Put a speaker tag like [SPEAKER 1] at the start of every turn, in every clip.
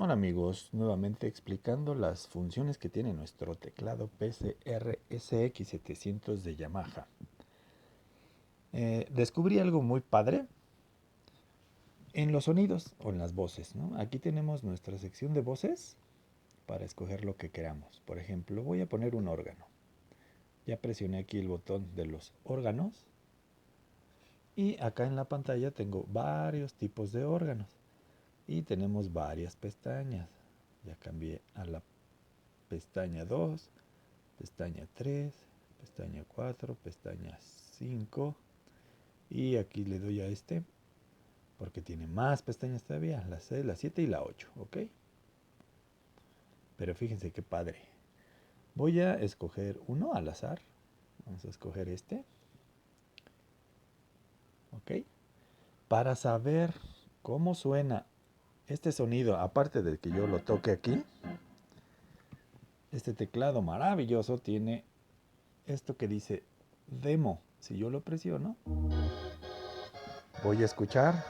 [SPEAKER 1] Hola amigos, nuevamente explicando las funciones que tiene nuestro teclado PCR SX700 de Yamaha. Descubrí algo muy padre en los sonidos o en las voces, ¿no? Aquí tenemos nuestra sección de voces para escoger lo que queramos. Por ejemplo, voy a poner un órgano. Ya presioné aquí el botón de los órganos y acá en la pantalla tengo varios tipos de órganos y tenemos varias pestañas. Ya cambié a la pestaña 2, pestaña 3, pestaña 4, pestaña 5 y aquí le doy a este porque tiene más pestañas todavía, la 6, la 7 y la 8, ¿ok? Pero fíjense qué padre. Voy a escoger uno al azar. Vamos a escoger este, ¿ok? Para saber cómo suena este sonido, aparte de que yo lo toque aquí, este teclado maravilloso tiene esto que dice demo. Si yo lo presiono, voy a escuchar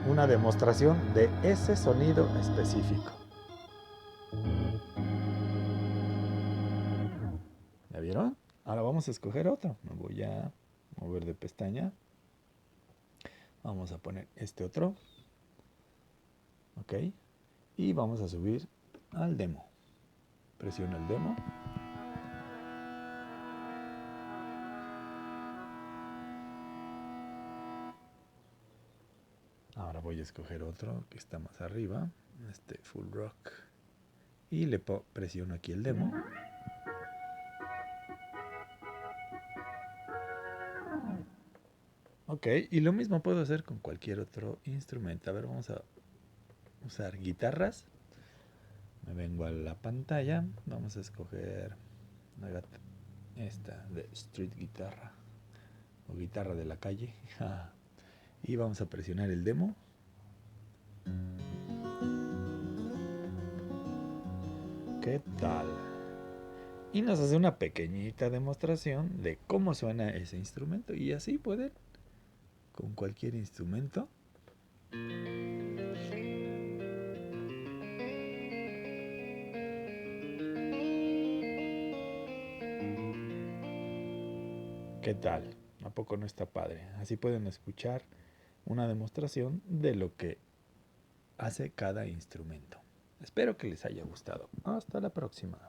[SPEAKER 1] una demostración de ese sonido específico. ¿Ya vieron? Ahora vamos a escoger otro. Me voy a mover de pestaña. Vamos a poner este otro. Ok. Y vamos a subir al demo. Presiono el demo. Ahora voy a escoger otro que está más arriba. Este full rock. Y le presiono aquí el demo. Ok, y lo mismo puedo hacer con cualquier otro instrumento. A ver, vamos a usar guitarras. Me vengo a la pantalla. Vamos a escoger esta de street guitarra o guitarra de la calle. Y vamos a presionar el demo. ¿Qué tal? Y nos hace una pequeñita demostración de cómo suena ese instrumento. Y así pueden con cualquier instrumento. ¿Qué tal? ¿A poco no está padre? Así pueden escuchar una demostración de lo que hace cada instrumento. Espero que les haya gustado. Hasta la próxima.